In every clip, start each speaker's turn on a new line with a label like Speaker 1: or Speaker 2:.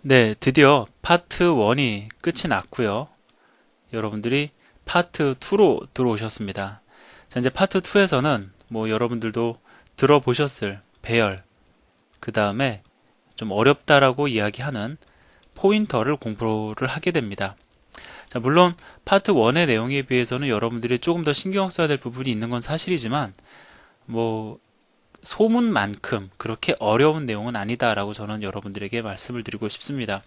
Speaker 1: 네, 드디어 파트 1이 끝이 났고요. 여러분들이 파트 2로 들어오셨습니다. 자, 이제 파트 2에서는 뭐 여러분들도 들어보셨을 배열, 그 다음에 좀 어렵다라고 이야기하는 포인터를 공부를 하게 됩니다. 자, 물론 파트 1의 내용에 비해서는 여러분들이 조금 더 신경 써야 될 부분이 있는 건 사실이지만 뭐 소문만큼 그렇게 어려운 내용은 아니다라고 저는 여러분들에게 말씀을 드리고 싶습니다.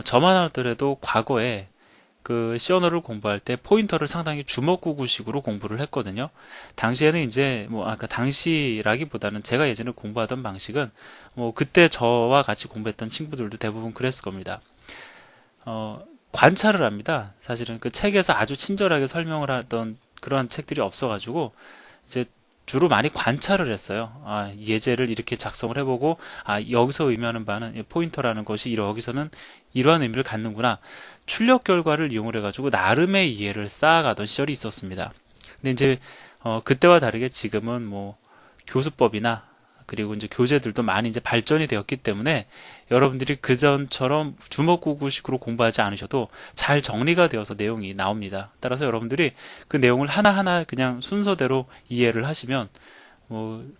Speaker 1: 저만 하더라도 과거에 그 C언어를 공부할 때 포인터를 상당히 주먹구구식으로 공부를 했거든요. 당시에는 이제 뭐 아까 당시라기보다는 제가 예전에 공부하던 방식은 뭐 그때 저와 같이 공부했던 친구들도 대부분 그랬을 겁니다. 관찰을 합니다. 사실은 그 책에서 아주 친절하게 설명을 하던 그런 책들이 없어가지고 이제 주로 많이 관찰을 했어요. 예제를 이렇게 작성을 해보고, 여기서 의미하는 바는 포인터라는 것이 여기서는 이러한 의미를 갖는구나. 출력 결과를 이용을 해가지고 나름의 이해를 쌓아가던 시절이 있었습니다. 근데 이제 그때와 다르게 지금은 뭐 교수법이나 그리고 이제 교재들도 많이 이제 발전이 되었기 때문에 여러분들이 그전처럼 주먹구구식으로 공부하지 않으셔도 잘 정리가 되어서 내용이 나옵니다. 따라서 여러분들이 그 내용을 하나하나 그냥 순서대로 이해를 하시면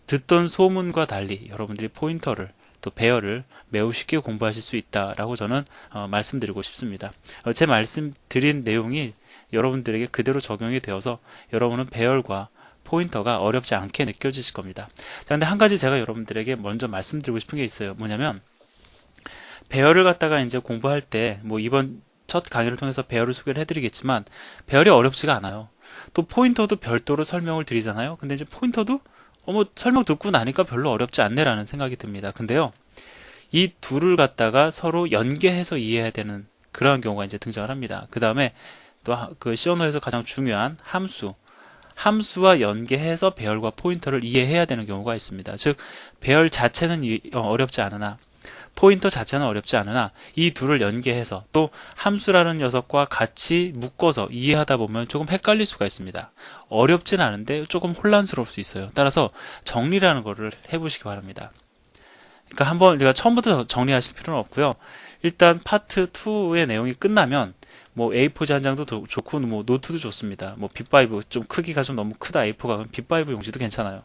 Speaker 1: 듣던 소문과 달리 여러분들이 포인터를 또 배열을 매우 쉽게 공부하실 수 있다라고 저는 말씀드리고 싶습니다. 제 말씀드린 내용이 여러분들에게 그대로 적용이 되어서 여러분은 배열과 포인터가 어렵지 않게 느껴지실 겁니다. 자, 근데 한 가지 제가 여러분들에게 먼저 말씀드리고 싶은 게 있어요. 뭐냐면 배열을 갖다가 이제 공부할 때 뭐 이번 첫 강의를 통해서 배열을 소개를 해드리겠지만 배열이 어렵지가 않아요. 또 포인터도 별도로 설명을 드리잖아요. 근데 이제 포인터도 뭐 설명 듣고 나니까 별로 어렵지 않네라는 생각이 듭니다. 근데요, 이 둘을 갖다가 서로 연계해서 이해해야 되는 그러한 경우가 이제 등장을 합니다. 그 다음에 또 그 C언어에서 가장 중요한 함수와 연계해서 배열과 포인터를 이해해야 되는 경우가 있습니다. 즉, 배열 자체는 어렵지 않으나 포인터 자체는 어렵지 않으나 이 둘을 연계해서 또 함수라는 녀석과 같이 묶어서 이해하다 보면 조금 헷갈릴 수가 있습니다. 어렵진 않은데 조금 혼란스러울 수 있어요. 따라서 정리라는 거를 해보시기 바랍니다. 그러니까 한번 우리가 처음부터 정리하실 필요는 없고요. 일단 파트 2의 내용이 끝나면 뭐 A4지 한 장도 좋고 뭐 노트도 좋습니다. 뭐 B5 좀 크기가 좀 너무 크다 A4가 그럼 B5 용지도 괜찮아요.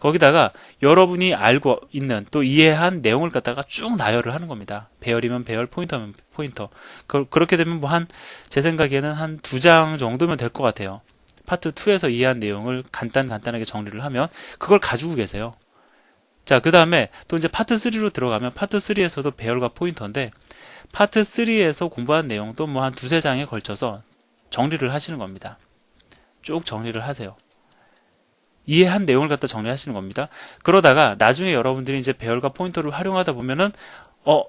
Speaker 1: 거기다가 여러분이 알고 있는 또 이해한 내용을 갖다가 쭉 나열을 하는 겁니다. 배열이면 배열, 포인터면 포인터. 그렇게 되면 뭐 제 생각에는 한 두 장 정도면 될 것 같아요. 파트 2에서 이해한 내용을 간단하게 정리를 하면 그걸 가지고 계세요. 자, 그 다음에 또 이제 파트 3로 들어가면 파트 3에서도 배열과 포인터인데 파트 3에서 공부한 내용도 뭐 한 두세 장에 걸쳐서 정리를 하시는 겁니다. 쭉 정리를 하세요. 이해한 내용을 갖다 정리하시는 겁니다. 그러다가 나중에 여러분들이 이제 배열과 포인터를 활용하다 보면은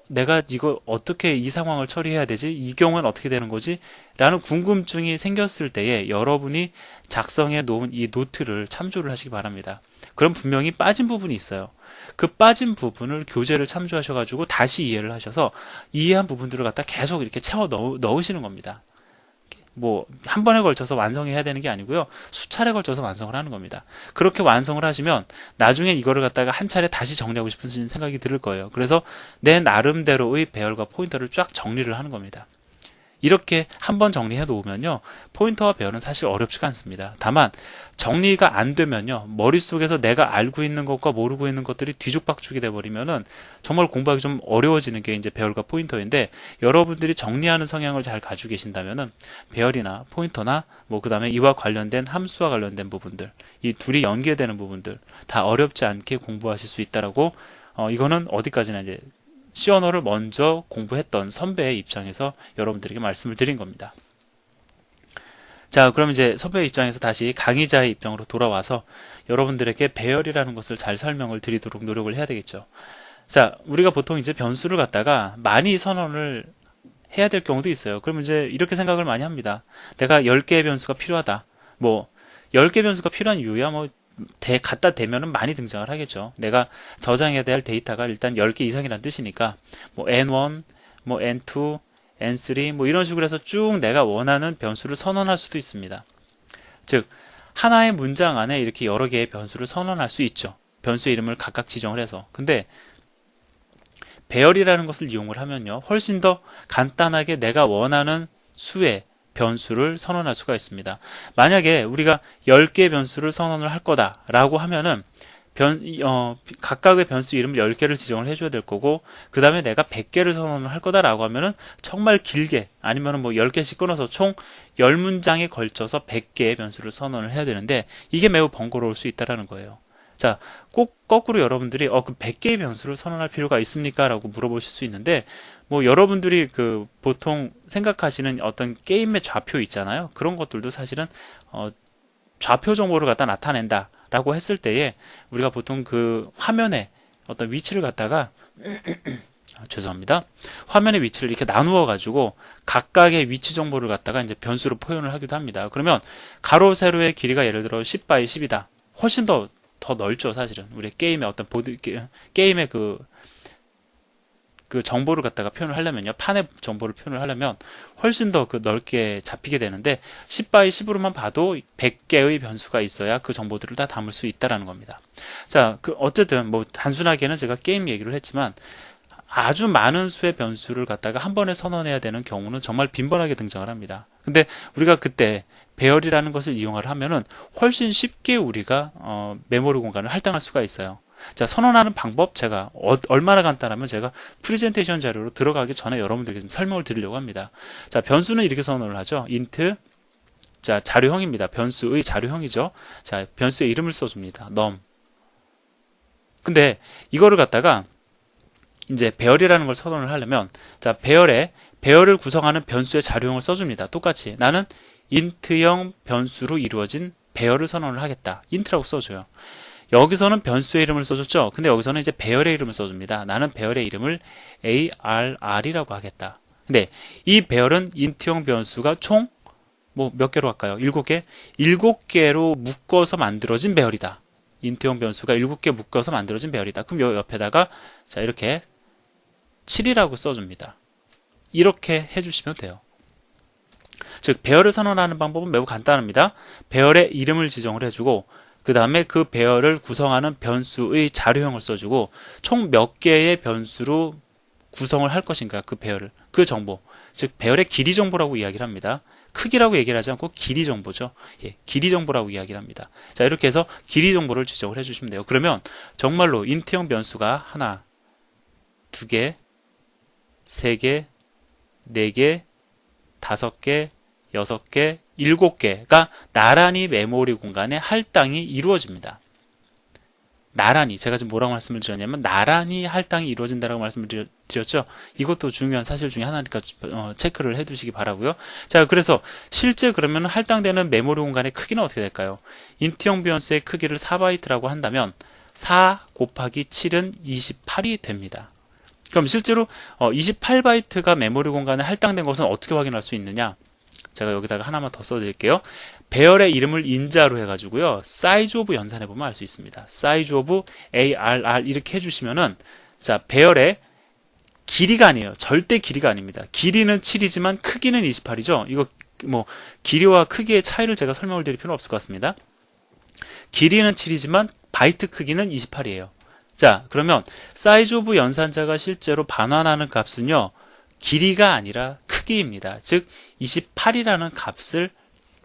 Speaker 1: 내가 이거 어떻게 이 상황을 처리해야 되지? 이 경우는 어떻게 되는 거지? 라는 궁금증이 생겼을 때에 여러분이 작성해 놓은 이 노트를 참조를 하시기 바랍니다. 그럼 분명히 빠진 부분이 있어요. 그 빠진 부분을 교재를 참조하셔가지고 다시 이해를 하셔서 이해한 부분들을 갖다 계속 이렇게 채워 넣으시는 겁니다. 뭐 한 번에 걸쳐서 완성해야 되는 게 아니고요. 수차례 걸쳐서 완성을 하는 겁니다. 그렇게 완성을 하시면 나중에 이거를 갖다가 한 차례 다시 정리하고 싶은 생각이 들 거예요. 그래서 내 나름대로의 배열과 포인터를 쫙 정리를 하는 겁니다. 이렇게 한번 정리해 놓으면요, 포인터와 배열은 사실 어렵지가 않습니다. 다만 정리가 안 되면요, 머릿속에서 내가 알고 있는 것과 모르고 있는 것들이 뒤죽박죽이 돼 버리면은 정말 공부하기 좀 어려워지는 게 이제 배열과 포인터인데, 여러분들이 정리하는 성향을 잘 가지고 계신다면은 배열이나 포인터나 뭐 그다음에 이와 관련된 함수와 관련된 부분들, 이 둘이 연계되는 부분들 다 어렵지 않게 공부하실 수 있다라고, 이거는 어디까지나 이제 C 언어를 먼저 공부했던 선배의 입장에서 여러분들에게 말씀을 드린 겁니다. 자, 그럼 이제 선배의 입장에서 다시 강의자의 입장으로 돌아와서 여러분들에게 배열이라는 것을 잘 설명을 드리도록 노력을 해야 되겠죠. 자, 우리가 보통 이제 변수를 갖다가 많이 선언을 해야 될 경우도 있어요. 그러면 이제 이렇게 생각을 많이 합니다. 내가 10개의 변수가 필요하다. 뭐 10개 변수가 필요한 이유야 뭐 갖다 대면은 많이 등장을 하겠죠. 내가 저장해야 될 데이터가 일단 10개 이상이라는 뜻이니까 뭐 n1, 뭐 n2, n3 뭐 이런 식으로 해서 쭉 내가 원하는 변수를 선언할 수도 있습니다. 즉 하나의 문장 안에 이렇게 여러 개의 변수를 선언할 수 있죠. 변수의 이름을 각각 지정을 해서. 근데 배열이라는 것을 이용을 하면요, 훨씬 더 간단하게 내가 원하는 수의 변수를 선언할 수가 있습니다. 만약에 우리가 10개의 변수를 선언을 할 거다라고 하면은 각각의 변수 이름을 10개를 지정을 해줘야 될 거고, 그 다음에 내가 100개를 선언을 할 거다라고 하면은 정말 길게, 아니면은 뭐 10개씩 끊어서 총 10문장에 걸쳐서 100개의 변수를 선언을 해야 되는데, 이게 매우 번거로울 수 있다라는 거예요. 자, 꼭 거꾸로 여러분들이 그 100개의 변수를 선언할 필요가 있습니까? 라고 물어보실 수 있는데, 뭐 여러분들이 그 보통 생각하시는 어떤 게임의 좌표 있잖아요. 그런 것들도 사실은 좌표 정보를 갖다 나타낸다 라고 했을 때에 우리가 보통 그 화면에 어떤 위치를 갖다가 죄송합니다. 화면의 위치를 이렇게 나누어 가지고 각각의 위치 정보를 갖다가 이제 변수로 표현을 하기도 합니다. 그러면 가로 세로의 길이가 예를 들어 10 by 10이다. 훨씬 더 넓죠, 사실은. 우리 게임의 어떤 게임의 그 정보를 갖다가 표현을 하려면요, 판의 정보를 표현을 하려면 훨씬 더 그 넓게 잡히게 되는데, 10 by 10으로만 봐도 100개의 변수가 있어야 그 정보들을 다 담을 수 있다라는 겁니다. 자, 어쨌든 뭐 단순하게는 제가 게임 얘기를 했지만, 아주 많은 수의 변수를 갖다가 한 번에 선언해야 되는 경우는 정말 빈번하게 등장을 합니다. 근데 우리가 그때 배열이라는 것을 이용을 하면은 훨씬 쉽게 우리가 메모리 공간을 할당할 수가 있어요. 자, 선언하는 방법, 제가 얼마나 간단하면 제가 프레젠테이션 자료로 들어가기 전에 여러분들에게 좀 설명을 드리려고 합니다. 자, 변수는 이렇게 선언을 하죠. int, 자, 자료형입니다. 변수의 자료형이죠. 자, 변수의 이름을 써줍니다. num. 근데 이거를 갖다가 이제 배열이라는 걸 선언을 하려면, 자, 배열을 구성하는 변수의 자료형을 써줍니다. 똑같이 나는 int형 변수로 이루어진 배열을 선언을 하겠다. int라고 써줘요. 여기서는 변수의 이름을 써줬죠. 근데 여기서는 이제 배열의 이름을 써줍니다. 나는 배열의 이름을 arr이라고 하겠다. 근데 이 배열은 int형 변수가 총 뭐 몇 개로 할까요? 7개? 7개로 묶어서 만들어진 배열이다. int형 변수가 7개 묶어서 만들어진 배열이다. 그럼 요 옆에다가 자, 이렇게 7이라고 써줍니다. 이렇게 해주시면 돼요. 즉, 배열을 선언하는 방법은 매우 간단합니다. 배열의 이름을 지정을 해주고, 그 다음에 그 배열을 구성하는 변수의 자료형을 써주고, 총 몇 개의 변수로 구성을 할 것인가, 그 배열을, 그 정보, 즉 배열의 길이 정보라고 이야기를 합니다. 크기라고 얘기를 하지 않고 길이 정보죠. 예, 길이 정보라고 이야기를 합니다. 자, 이렇게 해서 길이 정보를 지정을 해주시면 돼요. 그러면 정말로 int형 변수가 하나, 2개, 3개, 4개, 5개, 6개, 7개가 나란히 메모리 공간에 할당이 이루어집니다. 나란히, 제가 지금 뭐라고 말씀을 드렸냐면 나란히 할당이 이루어진다라고 말씀을 드렸죠. 이것도 중요한 사실 중에 하나니까 체크를 해두시기 바라고요. 자, 그래서 실제 그러면 할당되는 메모리 공간의 크기는 어떻게 될까요? int형 변수의 크기를 4바이트라고 한다면 4 곱하기 7은 28이 됩니다. 그럼 실제로 28바이트가 메모리 공간에 할당된 것은 어떻게 확인할 수 있느냐? 제가 여기다가 하나만 더 써드릴게요. 배열의 이름을 인자로 해가지고요, size of 연산해보면 알 수 있습니다. size of arr 이렇게 해주시면은, 자, 배열의 길이가 아니에요. 절대 길이가 아닙니다. 길이는 7이지만 크기는 28이죠. 이거 뭐 길이와 크기의 차이를 제가 설명을 드릴 필요는 없을 것 같습니다. 길이는 7이지만 바이트 크기는 28이에요. 자, 그러면 size of 연산자가 실제로 반환하는 값은요, 길이가 아니라 크기입니다. 즉 28이라는 값을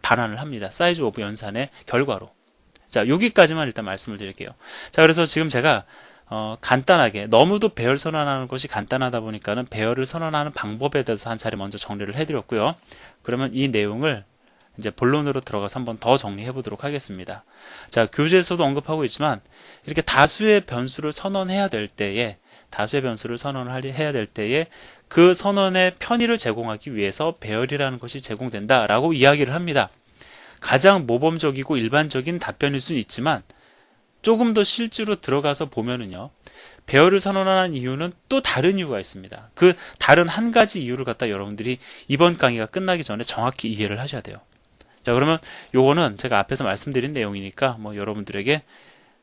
Speaker 1: 반환을 합니다. size of 연산의 결과로. 자, 여기까지만 일단 말씀을 드릴게요. 자, 그래서 지금 제가 간단하게, 너무도 배열 선언하는 것이 간단하다 보니까는 배열을 선언하는 방법에 대해서 한 차례 먼저 정리를 해드렸고요. 그러면 이 내용을 이제 본론으로 들어가서 한번 더 정리해 보도록 하겠습니다. 자, 교재에서도 언급하고 있지만 이렇게 다수의 변수를 선언해야 될 때에 그 선언의 편의를 제공하기 위해서 배열이라는 것이 제공된다라고 이야기를 합니다. 가장 모범적이고 일반적인 답변일 수는 있지만 조금 더 실제로 들어가서 보면은요, 배열을 선언하는 이유는 또 다른 이유가 있습니다. 그 다른 한 가지 이유를 갖다 여러분들이 이번 강의가 끝나기 전에 정확히 이해를 하셔야 돼요. 자, 그러면 요거는 제가 앞에서 말씀드린 내용이니까 뭐 여러분들에게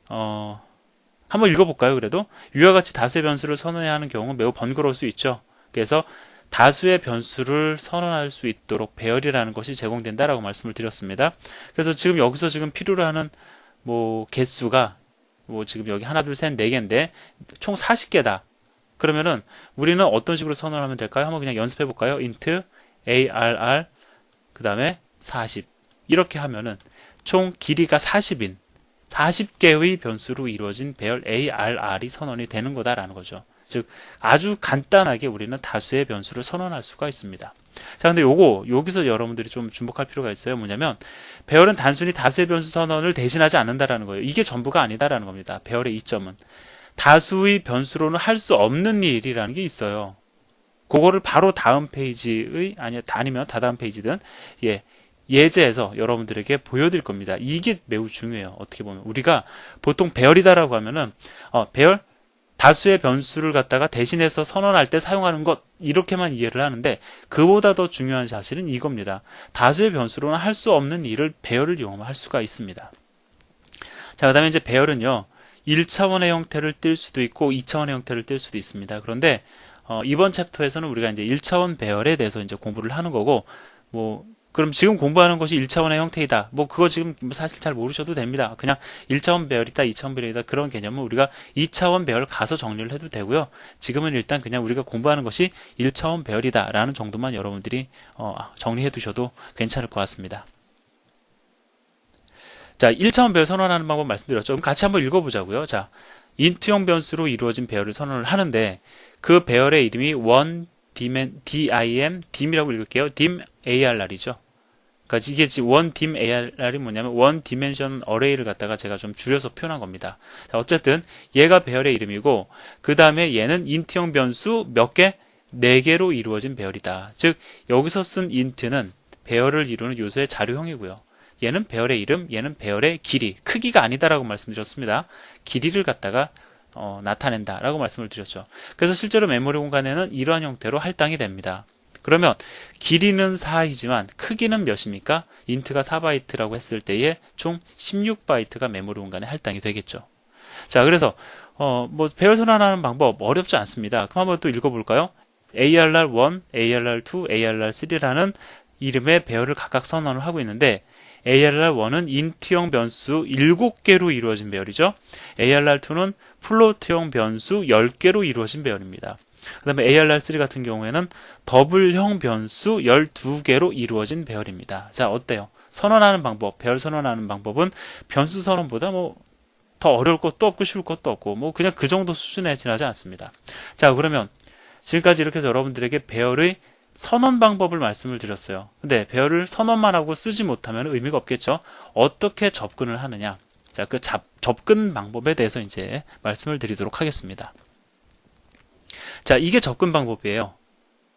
Speaker 1: 한번 읽어볼까요? 그래도 위와 같이 다수의 변수를 선언해야 하는 경우는 매우 번거로울 수 있죠. 그래서 다수의 변수를 선언할 수 있도록 배열이라는 것이 제공된다라고 말씀을 드렸습니다. 그래서 지금 여기서 지금 필요로 하는 뭐 개수가 뭐 지금 여기 하나, 둘, 셋, 네 개인데 총 40개다. 그러면은 우리는 어떤 식으로 선언하면 될까요? 한번 그냥 연습해 볼까요? int arr 그 다음에 40 이렇게 하면은 총 길이가 40인 40개의 변수로 이루어진 배열 arr이 선언이 되는 거다라는 거죠. 즉 아주 간단하게 우리는 다수의 변수를 선언할 수가 있습니다. 자, 근데 여기서 여러분들이 좀 주목할 필요가 있어요. 뭐냐면 배열은 단순히 다수의 변수 선언을 대신하지 않는다라는 거예요. 이게 전부가 아니다라는 겁니다. 배열의 이점은 다수의 변수로는 할 수 없는 일이라는 게 있어요. 그거를 바로 다음 페이지의 아니면 다다음 페이지든 예제에서 여러분들에게 보여드릴 겁니다. 이게 매우 중요해요. 어떻게 보면 우리가 보통 배열이다라고 하면은 배열 다수의 변수를 갖다가 대신해서 선언할 때 사용하는 것 이렇게만 이해를 하는데 그보다 더 중요한 사실은 이겁니다. 다수의 변수로는 할 수 없는 일을 배열을 이용하면 할 수가 있습니다. 자, 그 다음에 이제 배열은요 1차원의 형태를 띌 수도 있고 2차원의 형태를 띌 수도 있습니다. 그런데 이번 챕터에서는 우리가 이제 1차원 배열에 대해서 이제 공부를 하는 거고 그럼 지금 공부하는 것이 1차원의 형태이다. 그거 지금 사실 잘 모르셔도 됩니다. 그냥 1차원 배열이다, 2차원 배열이다. 그런 개념은 우리가 2차원 배열 가서 정리를 해도 되고요. 지금은 일단 그냥 우리가 공부하는 것이 1차원 배열이다. 라는 정도만 여러분들이 정리해 두셔도 괜찮을 것 같습니다. 자, 1차원 배열 선언하는 방법 말씀드렸죠. 그럼 같이 한번 읽어보자고요. 자, 인트형 변수로 이루어진 배열을 선언을 하는데 그 배열의 이름이 dim이라고 읽을게요. dim arr이죠. 그러니까 이게 지금 원 dim arr이 뭐냐면 원 디멘션 어레이를 갖다가 제가 좀 줄여서 표현한 겁니다. 자, 어쨌든 얘가 배열의 이름이고 그 다음에 얘는 int형 변수 몇 개? 4개로 이루어진 배열이다. 즉 여기서 쓴 int는 배열을 이루는 요소의 자료형이고요. 얘는 배열의 이름, 얘는 배열의 길이, 크기가 아니다라고 말씀드렸습니다. 길이를 갖다가 나타낸다라고 말씀을 드렸죠. 그래서 실제로 메모리 공간에는 이러한 형태로 할당이 됩니다. 그러면 길이는 4이지만 크기는 몇입니까? 인트가 4바이트라고 했을 때에 총 16바이트가 메모리 공간에 할당이 되겠죠. 자, 그래서 배열 선언하는 방법 어렵지 않습니다. 그럼 한번 또 읽어볼까요? ARR1, ARR2, ARR3라는 이름의 배열을 각각 선언을 하고 있는데 ARR1은 인트형 변수 7개로 이루어진 배열이죠. ARR2는 플로트형 변수 10개로 이루어진 배열입니다. 그 다음에 ARR3 같은 경우에는 더블형 변수 12개로 이루어진 배열입니다. 자, 어때요? 선언하는 방법, 배열 선언하는 방법은 변수 선언보다 더 어려울 것도 없고 쉬울 것도 없고 그냥 그 정도 수준에 지나지 않습니다. 자, 그러면 지금까지 이렇게 해서 여러분들에게 배열의 선언 방법을 말씀을 드렸어요. 근데 배열을 선언만 하고 쓰지 못하면 의미가 없겠죠. 어떻게 접근을 하느냐? 자, 그 접근 방법에 대해서 이제 말씀을 드리도록 하겠습니다. 자, 이게 접근 방법이에요.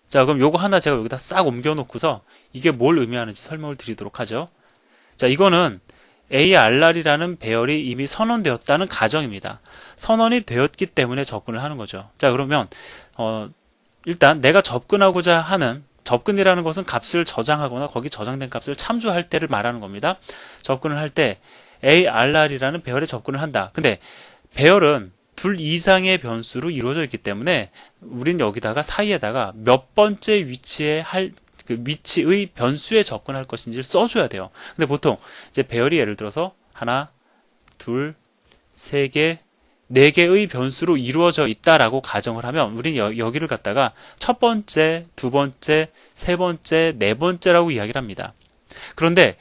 Speaker 1: 자, 그럼 요거 하나 제가 여기다 싹 옮겨놓고서 이게 뭘 의미하는지 설명을 드리도록 하죠. 자, 이거는 ARR이라는 배열이 이미 선언되었다는 가정입니다. 선언이 되었기 때문에 접근을 하는 거죠. 자, 그러면 일단 내가 접근하고자 하는 접근이라는 것은 값을 저장하거나 거기 저장된 값을 참조할 때를 말하는 겁니다. 접근을 할 때 ARR이라는 배열에 접근을 한다. 근데 배열은 둘 이상의 변수로 이루어져 있기 때문에 우린 여기다가 사이에다가 몇 번째 위치에 위치의 변수에 접근할 것인지를 써줘야 돼요. 근데 보통 이제 배열이 예를 들어서 하나, 둘, 세 개, 4개의 변수로 이루어져 있다라고 가정을 하면 우린 여기를 갖다가 첫 번째, 두 번째, 세 번째, 네 번째라고 이야기를 합니다. 그런데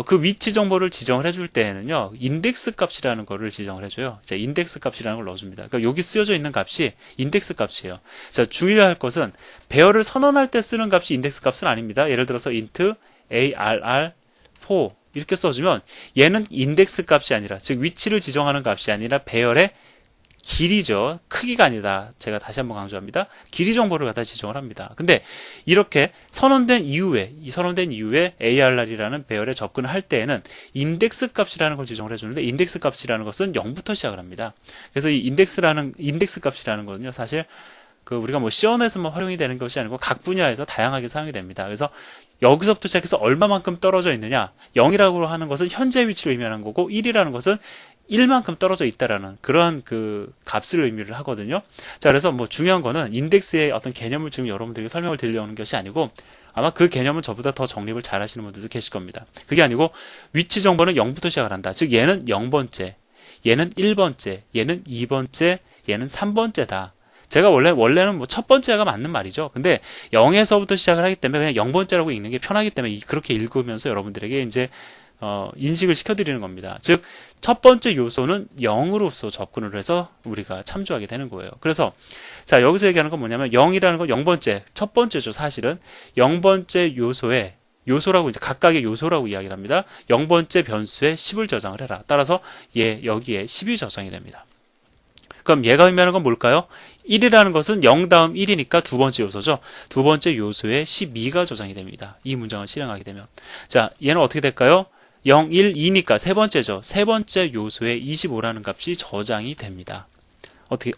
Speaker 1: 그 위치 정보를 지정을 해줄 때에는요, 인덱스 값이라는 거를 지정을 해줘요. 자, 인덱스 값이라는 걸 넣어줍니다. 그러니까 여기 쓰여져 있는 값이 인덱스 값이에요. 자, 주의할 것은 배열을 선언할 때 쓰는 값이 인덱스 값은 아닙니다. 예를 들어서 int arr4 이렇게 써주면 얘는 인덱스 값이 아니라, 즉 위치를 지정하는 값이 아니라 배열의 길이죠. 크기가 아니다. 제가 다시 한번 강조합니다. 길이 정보를 갖다 지정을 합니다. 근데 이렇게 선언된 이후에 ARR이라는 배열에 접근을 할 때에는 인덱스 값이라는 걸 지정을 해주는데, 인덱스 값이라는 것은 0부터 시작을 합니다. 그래서 이 인덱스 값이라는 거는요, 사실 우리가 C원에서만 활용이 되는 것이 아니고 각 분야에서 다양하게 사용이 됩니다. 그래서 여기서부터 시작해서 얼마만큼 떨어져 있느냐, 0이라고 하는 것은 현재 위치를 의미하는 거고 1이라는 것은 1만큼 떨어져 있다라는 그런 값을 의미를 하거든요. 자, 그래서 중요한 거는 인덱스의 어떤 개념을 지금 여러분들에게 설명을 드리려는 것이 아니고, 아마 그 개념은 저보다 더 정립을 잘 하시는 분들도 계실 겁니다. 그게 아니고 위치 정보는 0부터 시작을 한다. 즉 얘는 0번째, 얘는 1번째, 얘는 2번째, 얘는 3번째다. 제가 원래는 뭐 첫 번째가 맞는 말이죠. 근데 0에서부터 시작을 하기 때문에 그냥 0번째라고 읽는 게 편하기 때문에 그렇게 읽으면서 여러분들에게 이제 인식을 시켜드리는 겁니다. 즉, 첫 번째 요소는 0으로서 접근을 해서 우리가 참조하게 되는 거예요. 그래서, 자, 여기서 얘기하는 건 뭐냐면, 0이라는 건 0번째, 첫 번째죠, 사실은. 0번째 요소라고, 이제 각각의 요소라고 이야기를 합니다. 0번째 변수에 10을 저장을 해라. 따라서, 여기에 10이 저장이 됩니다. 그럼 얘가 의미하는 건 뭘까요? 1이라는 것은 0 다음 1이니까 두 번째 요소죠. 두 번째 요소에 12가 저장이 됩니다. 이 문장을 실행하게 되면. 자, 얘는 어떻게 될까요? 0, 1, 2니까 세 번째죠. 세 번째 요소에 25라는 값이 저장이 됩니다.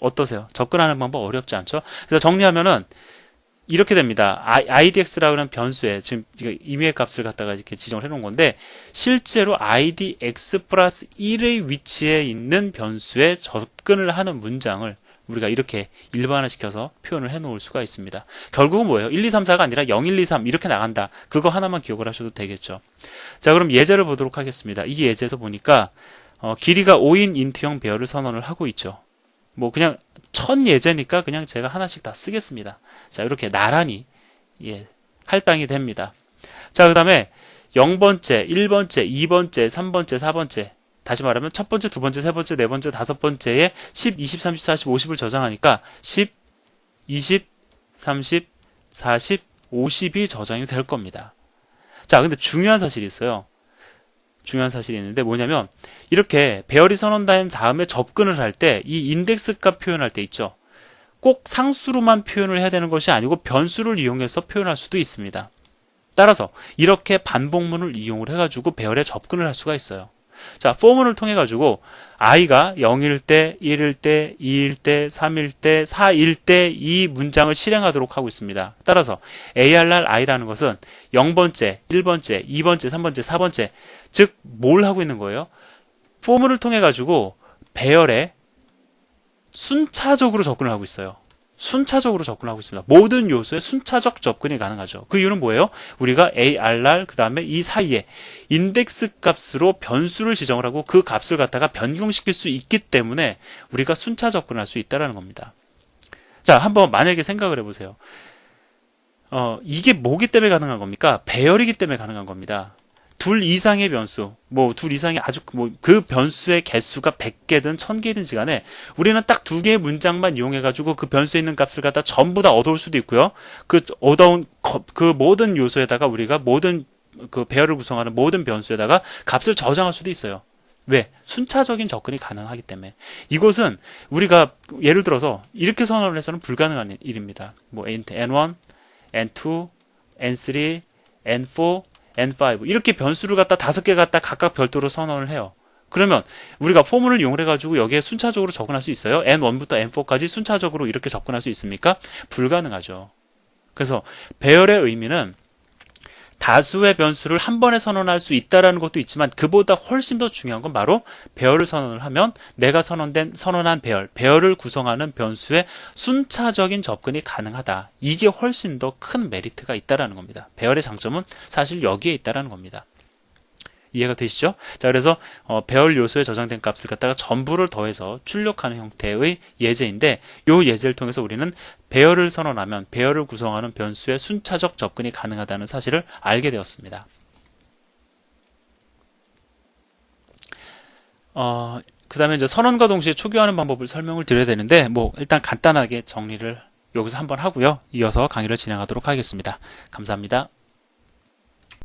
Speaker 1: 어떠세요? 접근하는 방법 어렵지 않죠? 그래서 정리하면은 이렇게 됩니다. idx라고 하는 변수에 지금 임의의 값을 갖다가 이렇게 지정을 해 놓은 건데 실제로 idx 플러스 1의 위치에 있는 변수에 접근을 하는 문장을 우리가 이렇게 일반화시켜서 표현을 해 놓을 수가 있습니다. 결국은 뭐예요? 1, 2, 3, 4가 아니라 0, 1, 2, 3 이렇게 나간다. 그거 하나만 기억을 하셔도 되겠죠. 자, 그럼 예제를 보도록 하겠습니다. 이 예제에서 보니까 길이가 5인 인트형 배열을 선언을 하고 있죠. 뭐 그냥 첫 예제니까 그냥 제가 하나씩 다 쓰겠습니다. 자, 이렇게 나란히 할당이 됩니다. 자, 그 다음에 0번째, 1번째, 2번째, 3번째, 4번째 다시 말하면 첫 번째, 두 번째, 세 번째, 네 번째, 다섯 번째에 10, 20, 30, 40, 50을 저장하니까 10, 20, 30, 40, 50이 저장이 될 겁니다. 자, 근데 중요한 사실이 있어요. 중요한 사실이 있는데 뭐냐면 이렇게 배열이 선언된 다음에 접근을 할 때 이 인덱스 값 표현할 때 있죠. 꼭 상수로만 표현을 해야 되는 것이 아니고 변수를 이용해서 표현할 수도 있습니다. 따라서 이렇게 반복문을 이용을 해가지고 배열에 접근을 할 수가 있어요. 자, for문을 통해 가지고 i가 0일 때, 1일 때, 2일 때, 3일 때, 4일 때 이 문장을 실행하도록 하고 있습니다. 따라서 ARR i라는 것은 0번째, 1번째, 2번째, 3번째, 4번째 즉 뭘 하고 있는 거예요? for문을 통해 가지고 배열에 순차적으로 접근을 하고 있어요. 순차적으로 접근하고 있습니다. 모든 요소에 순차적 접근이 가능하죠. 그 이유는 뭐예요? 우리가 ARR 그 다음에 이 사이에 인덱스 값으로 변수를 지정을 하고 그 값을 갖다가 변경시킬 수 있기 때문에 우리가 순차 접근할 수 있다는 겁니다. 자, 한번 만약에 생각을 해보세요. 이게 뭐기 때문에 가능한 겁니까? 배열이기 때문에 가능한 겁니다. 둘 이상의 변수, 둘 이상의 그 변수의 개수가 100개든 1000개든지 간에 우리는 딱 두 개의 문장만 이용해가지고 그 변수에 있는 값을 갖다 전부 다 얻어올 수도 있고요. 그 얻어온 그 모든 요소에다가 우리가 모든 그 배열을 구성하는 모든 변수에다가 값을 저장할 수도 있어요. 왜? 순차적인 접근이 가능하기 때문에. 이것은 우리가 예를 들어서 이렇게 선언을 해서는 불가능한 일입니다. n1, n2, n3, n4, n5 이렇게 변수를 갖다 5개 갖다 각각 별도로 선언을 해요. 그러면 우리가 포문을 이용해 가지고 여기에 순차적으로 접근할 수 있어요? n1부터 n4까지 순차적으로 이렇게 접근할 수 있습니까? 불가능하죠. 그래서 배열의 의미는 다수의 변수를 한 번에 선언할 수 있다는 것도 있지만 그보다 훨씬 더 중요한 건 바로 배열을 선언을 하면 내가 선언한 배열을 구성하는 변수의 순차적인 접근이 가능하다. 이게 훨씬 더 큰 메리트가 있다는 겁니다. 배열의 장점은 사실 여기에 있다는 겁니다. 이해가 되시죠? 자, 그래서 배열 요소에 저장된 값을 갖다가 전부를 더해서 출력하는 형태의 예제인데 이 예제를 통해서 우리는 배열을 선언하면 배열을 구성하는 변수의 순차적 접근이 가능하다는 사실을 알게 되었습니다. 그 다음에 이제 선언과 동시에 초기화하는 방법을 설명을 드려야 되는데 일단 간단하게 정리를 여기서 한번 하고요. 이어서 강의를 진행하도록 하겠습니다. 감사합니다.